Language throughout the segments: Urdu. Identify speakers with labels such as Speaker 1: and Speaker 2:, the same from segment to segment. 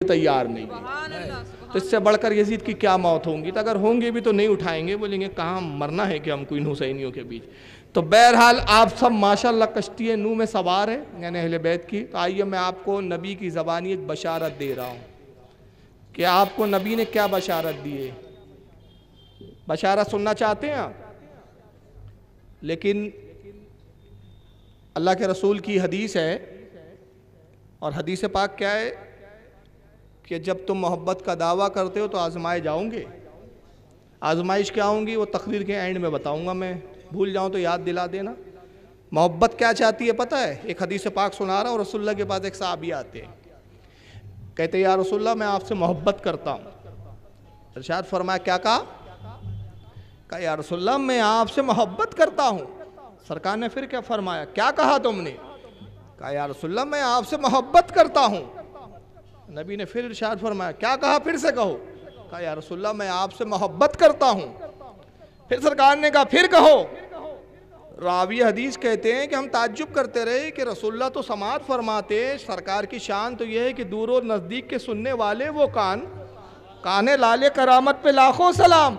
Speaker 1: تیار نہیں ہے، تو اس سے بڑھ کر یزید کی کیا موت ہوں گی؟ تو اگر ہوں گے بھی تو نہیں اٹھائیں گے، بولیں گے کہاں مرنا ہے کہ ہم کو ان حسینیوں کے بیچ۔ تو بہرحال آپ سب ماشاءاللہ کشتی نوح میں سوار ہیں، یعنی اہل بیت کی۔ تو آئیے میں آپ کو نبی کی زبانی ایک بشارت دے رہا ہوں کہ آپ کو نبی نے کیا بشارت دی ہے۔ بشارت سننا چاہتے ہیں آپ؟ لیکن اللہ کے رسول کی حدیث ہے، اور حدیث پاک کیا ہے کہ جب تم محبت کا دعویٰ کرتے ہو تو آزمائے جاؤں گے۔ آزمائش کیا ہوں گی وہ تقریر کے اینڈ میں بتاؤں گا، میں بھول جاؤں تو یاد دلا دینا۔ محبت کیا چاہتی ہے پتہ ہے؟ ایک حدیث پاک سنا رہا ہوں، رسول اللہ کے پاس ایک صحابی آتے ہیں، کہتے ہیں یا رسول اللہ میں آپ سے محبت کرتا ہوں۔ ارشاد فرمایا کیا کہا یا رسول اللہ میں آپ سے محبت کرتا ہوں۔ سرکار نے پھر کیا فرمایا؟ کیا کہا تم نے؟ کہا یا رسول اللہ میں آپ سے محبت کرتا ہوں۔ نبی نے پھر ارشاد فرمایا کیا کہا؟ پھر سے کہو۔ کہا یا رسول اللہ میں آپ سے محبت کرتا ہوں۔ پھر سرکار نے کہا پھر کہو۔ راوی حدیث کہتے ہیں کہ ہم تعجب کرتے رہے کہ رسول اللہ تو سماعت فرماتے، سرکار کی شان تو یہ ہے کہ دور و نزدیک کے سننے والے وہ کان لالے کرامت پہ لاکھوں سلام،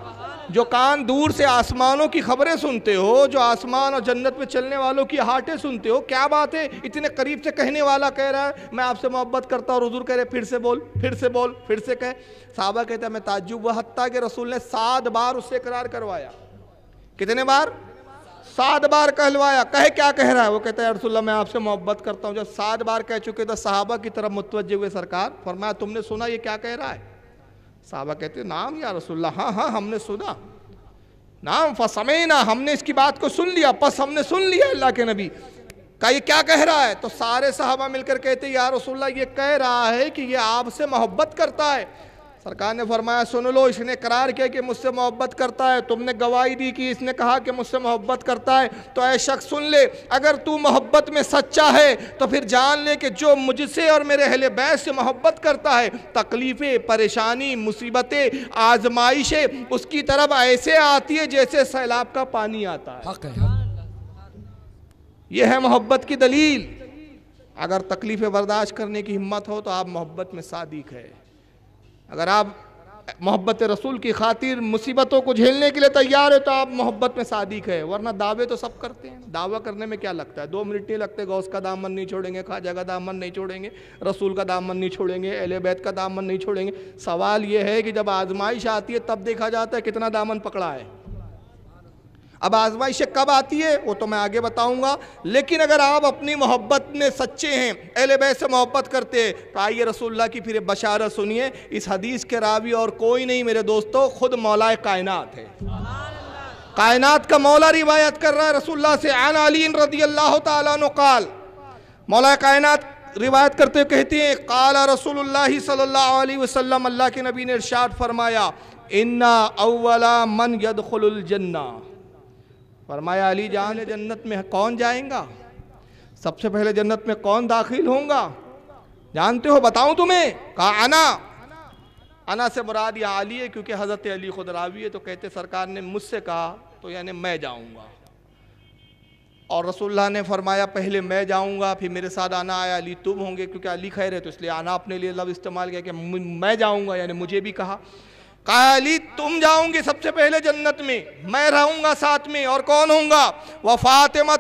Speaker 1: جو کان دور سے آسمانوں کی خبریں سنتے ہو، جو آسمان اور جنت میں چلنے والوں کی ہاٹیں سنتے ہو، کیا بات ہے اتنے قریب سے کہنے والا کہہ رہا ہے میں آپ سے محبت کرتا ہوں، اور حضور کہہ رہے پھر سے بول پھر سے بول پھر سے کہے۔ صحابہ کہتے ہیں میں تعجب ہوا، حتیٰ کہ رسول نے 7 بار اس سے اقرار کروایا۔ کتنے بار؟ 7 بار کہلوایا۔ کہے کیا کہہ رہا ہے؟ وہ کہتا ہے رسول اللہ میں آپ سے محبت کرتا ہوں۔ جب 7 بار کہہ چکے تو صحابہ کی طرف متوجہ ہوئے، سرکار فرمایا تم نے سنا یہ کیا کہہ رہا ہے؟ صحابہ کہتے ہیں نعم یا رسول اللہ، ہاں ہاں ہم نے سنا۔ نعم فسمعنا، ہم نے اس کی بات کو سن لیا، پس ہم نے سن لیا اللہ کے نبی۔ کہا یہ کیا کہہ رہا ہے؟ تو سارے صحابہ مل کر کہتے ہیں یا رسول اللہ یہ کہہ رہا ہے کہ یہ آپ سے محبت کرتا ہے۔ سرکار نے فرمایا سن لو، اس نے اقرار کیا کہ مجھ سے محبت کرتا ہے، تم نے گواہی دی کہ اس نے کہا کہ مجھ سے محبت کرتا ہے، تو اے شخص سن لے، اگر تو محبت میں سچا ہے تو پھر جان لے کہ جو مجھ سے اور میرے اہل بیت سے محبت کرتا ہے، تکلیفیں، پریشانی، مصیبتیں، آزمائشیں اس کی طرف ایسے آتی ہے جیسے سیلاب کا پانی آتا ہے۔
Speaker 2: حق ہے۔
Speaker 1: یہ ہے محبت کی دلیل۔ اگر تکلیفیں برداشت کرنے کی ہمت ہو تو آپ محبت میں صادق ہے۔ اگر آپ محبت رسول کی خاطر مصیبتوں کو جھیلنے کے لیے تیار ہے تو آپ محبت میں صادق ہے، ورنہ دعوے تو سب کرتے ہیں۔ دعویٰ کرنے میں کیا لگتا ہے؟ 2 منٹ نہیں لگتے، غوث کا دامن نہیں چھوڑیں گے، خواجہ کا دامن نہیں چھوڑیں گے، رسول کا دامن نہیں چھوڑیں گے، اہل بیت کا دامن نہیں چھوڑیں گے۔ سوال یہ ہے کہ جب آزمائش آتی ہے تب دیکھا جاتا ہے کتنا دامن پکڑا ہے۔ اب آزمائش کب آتی ہے وہ تو میں آگے بتاؤں گا، لیکن اگر آپ اپنی محبت میں سچے ہیں، اہل بیت سے محبت کرتے ہیں، تو آئیے رسول اللہ کی پھر بشارت سنیے۔ اس حدیث کے راوی اور کوئی نہیں میرے دوستو، خود مولا کائنات ہے۔ کائنات کا مولا روایت کر رہا ہے رسول اللہ سے، عن علی رضی اللہ تعالیٰ عنہ قال، مولا کائنات روایت کرتے کہتے ہیں قال رسول اللہ صلی اللہ علیہ وسلم، اللہ کے نبی نے ارشاد فرمایا ان اول من يدخل الجنہ، فرمایا علی جان جنت میں کون جائیں گا؟ سب سے پہلے جنت میں کون داخل ہوں گا؟ جانتے ہو؟ بتاؤں تمہیں؟ کہا انا سے مراد یہ علی ہے، کیونکہ حضرت علی خود راوی ہے، تو کہتے سرکار نے مجھ سے کہا تو یعنی میں جاؤں گا، اور رسول اللہ نے فرمایا پہلے میں جاؤں گا پھر میرے ساتھ آنا آیا علی تم ہوں گے، کیونکہ علی خیر ہے تو اس لیے آنا اپنے لیے لفظ استعمال کیا کہ میں جاؤں گا، یعنی مجھے بھی کہا علی تم جاؤں گے سب سے پہلے جنت میں رہوں گا ساتھ میں، اور کون ہوں گا؟ وفاطمہ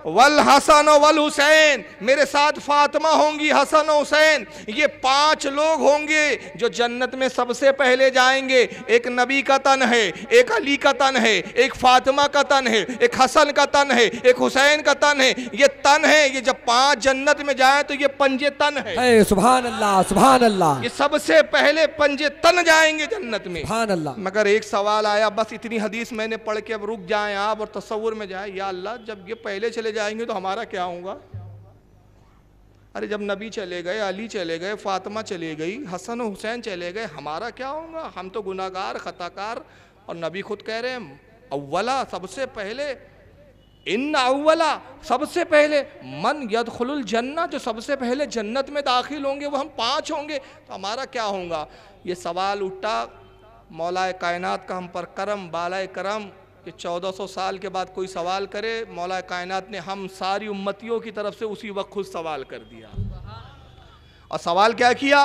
Speaker 1: والحسن والحسین، میرے ساتھ فاطمہ ہوں گی، حسن و حسین، یہ 5 لوگ ہوں گے جو جنت میں سب سے پہلے جائیں گے۔ ایک نبی کا تن ہے، ایک علی کا تن ہے، ایک فاطمہ کا تن ہے، ایک حسن کا تن ہے، ایک حسین کا تن ہے۔ یہ تن ہے، یہ جب 5 جنت میں جائیں تو یہ پنجے تن ہے۔
Speaker 2: سبحان اللہ سبحان اللہ،
Speaker 1: یہ سب سے پہلے پنجے تن جائیں گے جنت میں۔
Speaker 2: سبحان اللہ۔
Speaker 1: مگر ایک سوال آیا، بس اتنی حدیث میں نے پڑھ کے اب رک جائیں آپ اور تصور میں جائیں، یا اللہ جب یہ پہلے چلے جائیں گے تو ہمارا کیا ہوگا؟ ارے جب نبی چلے گئے، علی چلے گئے، فاطمہ چلے گئی، حسن و حسین چلے گئے، ہمارا کیا ہوگا؟ ہم تو گناہگار خطاکار، اور نبی خود کہہ رہے ہیں اولا سب سے پہلے، ان اولا سب سے پہلے، من یدخل الجنہ جو سب سے پہلے جنت میں داخل ہوں گے وہ ہم 5 ہوں گے، تو ہمارا کیا ہوگا؟ یہ سوال اٹھا، مولا کائنات کا ہم پر کرم، بالائے کرم کہ 1400 سال کے بعد کوئی سوال کرے، مولا کائنات نے ہم ساری امتیوں کی طرف سے اسی وقت خود سوال کر دیا۔ اور سوال کیا کیا؟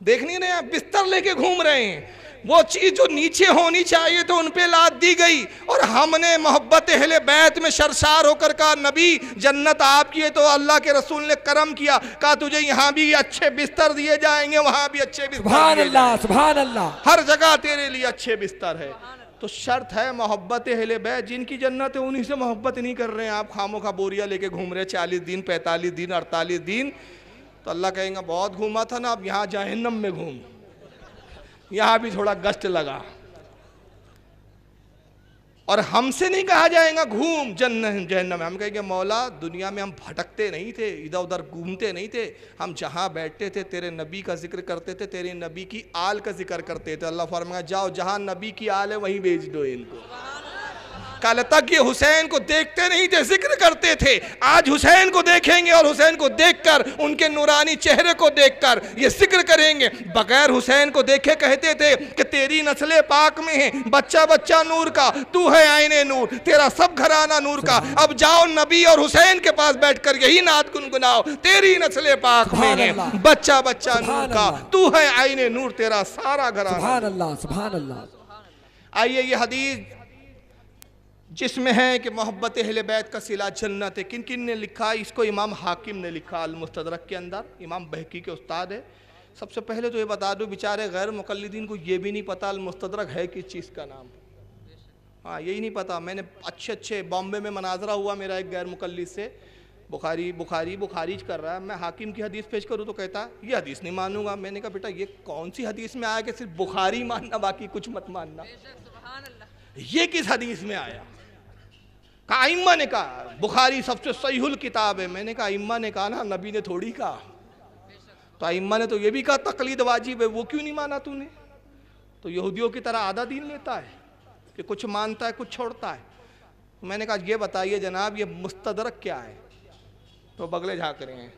Speaker 1: دیکھ نہیں رہے ہیں, بستر لے کے گھوم رہے ہیں. وہ چیز جو نیچے ہونی چاہیے تو ان پہ لاد دی گئی, اور ہم نے محبت اہل بیت میں شرشار ہو کر کہا نبی جنت آپ کی ہے, تو اللہ کے رسول نے کرم کیا, کہا تجھے یہاں بھی اچھے بستر دیے جائیں گے, وہاں بھی اچھے بستر
Speaker 2: سبحان اللہ, سبحان اللہ,
Speaker 1: ہر جگہ تیرے لیے اچھے بستر ہے. تو شرط ہے محبت اہل بیت. جن کی جنت ہے انہی سے محبت نہیں کر رہے ہیں آپ, خاموں کا بوریا لے کے گھوم رہے 40 دن 45 دن 48 دن. تو اللہ کہیں گا بہت گھوما تھا نا, اب یہاں جہنم میں گھوم, یہاں بھی تھوڑا گشت لگا. اور ہم سے نہیں کہا جائے گا گھوم جہنم میں, ہم کہیں گے مولا دنیا میں ہم بھٹکتے نہیں تھے, ادھر ادھر گھومتے نہیں تھے, ہم جہاں بیٹھتے تھے تیرے نبی کا ذکر کرتے تھے, تیرے نبی کی آل کا ذکر کرتے تھے. اللہ فرمایا جاؤ جہاں نبی کی آل ہے وہیں بھیج دو ان کو. کل تک یہ حسین کو دیکھتے نہیں تھے, ذکر کرتے تھے, آج حسین کو دیکھیں گے اور حسین کو دیکھ کر, ان کے نورانی چہرے کو دیکھ کر یہ ذکر کریں گے. بغیر حسین کو دیکھے کہتے تھے کہ تیری نسل پاک میں ہے بچہ بچہ نور کا, تو ہے آئین نور, تیرا سب گھرانہ نور کا. اب جاؤ نبی اور حسین کے پاس بیٹھ کر یہی نعت گنگناؤ, تیری نسل پاک میں ہے بچہ بچہ نور کا, تو ہے آئین نور, تیرا سارا گھرانہ.
Speaker 2: سبحان اللہ, سبحان اللہ.
Speaker 1: آئیے یہ حدیث جس میں ہے کہ محبت اہل بیت کا صلہ جنت ہے, کن کن نے لکھا؟ اس کو امام حاکم نے لکھا المستدرک کے اندر, امام بہقی کے استاد ہے. سب سے پہلے تو یہ بتا دو بیچارے غیر مقلدین کو یہ بھی نہیں پتا المستدرک ہے کس چیز کا نام. ہاں یہی نہیں پتا. میں نے اچھے بامبے میں مناظرہ ہوا میرا ایک غیر مقلد سے, بخاری کر رہا ہے, میں حاکم کی حدیث پیش کروں تو کہتا یہ حدیث نہیں مانوں گا. میں نے کہا بیٹا یہ کون سی حدیث میں آیا کہ صرف بخاری ماننا باقی کچھ مت ماننا, یہ کس حدیث میں آیا؟ کہا ائمہ نے کہا بخاری سب سے صحیح الکتاب ہے. میں نے کہا ائمہ نے کہا نا, نبی نے تھوڑی کہا. تو ائمہ نے تو یہ بھی کہا تقلید واجب ہے, وہ کیوں نہیں مانا تو نے؟ تو یہودیوں کی طرح آدھا دین لیتا ہے کہ کچھ مانتا ہے کچھ چھوڑتا ہے. میں نے کہا یہ بتائیے جناب یہ مستدرک کیا ہے؟ تو بغلے جھانک رہے ہیں.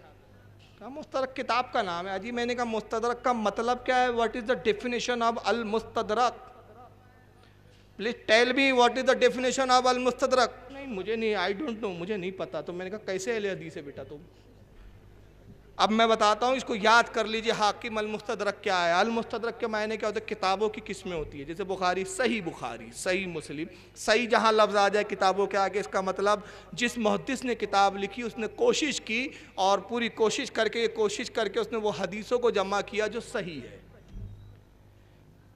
Speaker 1: کہا مستدرک کتاب کا نام ہے. جی میں نے کہا مستدرک کا مطلب کیا ہے؟ What is the definition of المستدرک؟ Please tell me what is the definition of المستدرک. نہیں مجھے نہیں, آئی ڈونٹ نو, مجھے نہیں پتا. تو میں نے کہا کیسے اہل حدیث ہے بیٹا تم؟ اب میں بتاتا ہوں, اس کو یاد کر لیجئے. حاکم المستدرک کیا ہے؟ المستدرک کے معنی کیا ہوتا ہے؟ کتابوں کی قسمیں ہوتی ہے. جیسے بخاری, صحیح مسلم, صحیح جہاں لفظ آ جائے کتابوں کے آگے, اس کا مطلب جس محدث نے کتاب لکھی اس نے کوشش کی, اور پوری کوشش کر کے اس نے وہ حدیثوں کو جمع کیا جو صحیح ہے.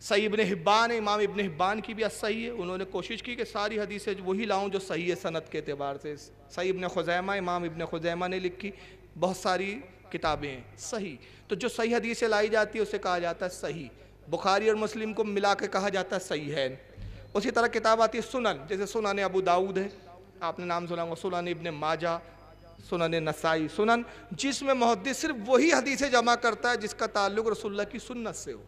Speaker 1: صحیح ابن حبان ہے, امام ابن حبان کی بھی صحیح ہے, انہوں نے کوشش کی کہ ساری حدیثیں وہی لاؤں جو صحیح ہے سند کے اعتبار سے. صحیح ابن خزیمہ, امام ابن خزیمہ نے لکھی, بہت ساری کتابیں ہیں صحیح. تو جو صحیح حدیثیں لائی جاتی ہے اسے کہا جاتا ہے صحیح. بخاری اور مسلم کو ملا کے کہا جاتا ہے صحیحین. اسی طرح کتاب آتی ہے سنن, جیسے سنن ابو داؤد ہے, آپ نے نام سنا ہوگا, سنن ابن ماجہ, سنن نسائی, سنن جس میں محدث صرف وہی حدیثیں جمع کرتا ہے جس کا تعلق رسول اللہ کی سنت سے ہو.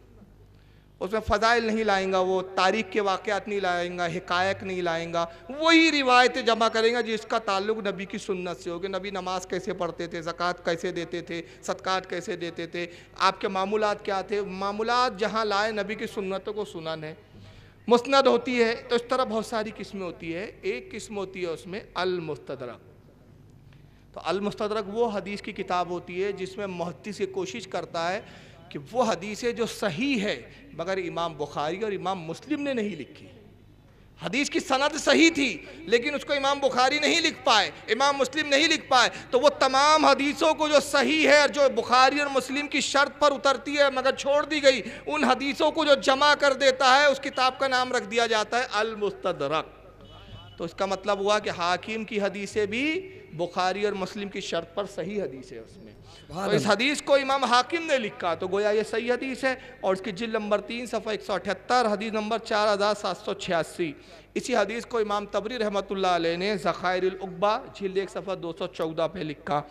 Speaker 1: اس میں فضائل نہیں لائیں گا, وہ تاریخ کے واقعات نہیں لائیں گا, حقائق نہیں لائیں گا, وہی روایتیں جمع کریں گا جس کا تعلق نبی کی سنت سے ہو, کہ نبی نماز کیسے پڑھتے تھے, زکوٰۃ کیسے دیتے تھے, صدقات کیسے دیتے تھے, آپ کے معمولات کیا تھے. معمولات جہاں لائے نبی کی سنتوں کو سنن ہے. مسند ہوتی ہے, تو اس طرح بہت ساری قسمیں ہوتی ہے. ایک قسم ہوتی ہے اس میں المستدرک. تو المستدرک وہ حدیث کی کتاب ہوتی ہے جس میں محدث یہ کوشش کرتا ہے کہ وہ حدیثیں جو صحیح ہے مگر امام بخاری اور امام مسلم نے نہیں لکھی. حدیث کی سند صحیح تھی لیکن اس کو امام بخاری نہیں لکھ پائے, امام مسلم نہیں لکھ پائے, تو وہ تمام حدیثوں کو جو صحیح ہے, جو بخاری اور مسلم کی شرط پر اترتی ہے مگر چھوڑ دی گئی, ان حدیثوں کو جو جمع کر دیتا ہے اس کتاب کا نام رکھ دیا جاتا ہے المستدرک. تو اس کا مطلب ہوا کہ حاکم کی حدیثیں بھی بخاری اور مسلم کی شرط پر صحیح حدیث ہے اس میں. تو اس حدیث کو امام حاکم نے لکھا تو گویا یہ صحیح حدیث ہے, اور اس کی جلد نمبر 3 صفحہ 178 حدیث نمبر 4786. اسی حدیث کو امام طبری رحمۃ اللہ علیہ نے ذخائر العقبہ جلد 1 صفحہ 214 پہ لکھا.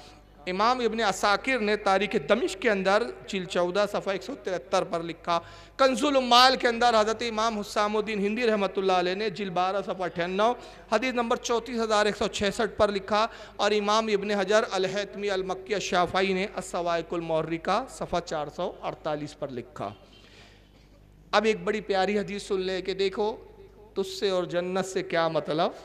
Speaker 1: امام ابن عساکر نے تاریخ دمشق کے اندر جلد 14 صفحہ 173 پر لکھا. کنز العمال کے اندر حضرت امام حسام الدین ہندی رحمۃ اللہ علیہ نے جلد 12 صفحہ 98 حدیث نمبر 34166 پر لکھا. اور امام ابن حجر الہیثمی المکی الشافعی نے الصواعق المحرکہ صفحہ 448 پر لکھا. اب ایک بڑی پیاری حدیث سن لے کہ دیکھو تجھ سے اور جنت سے کیا مطلب.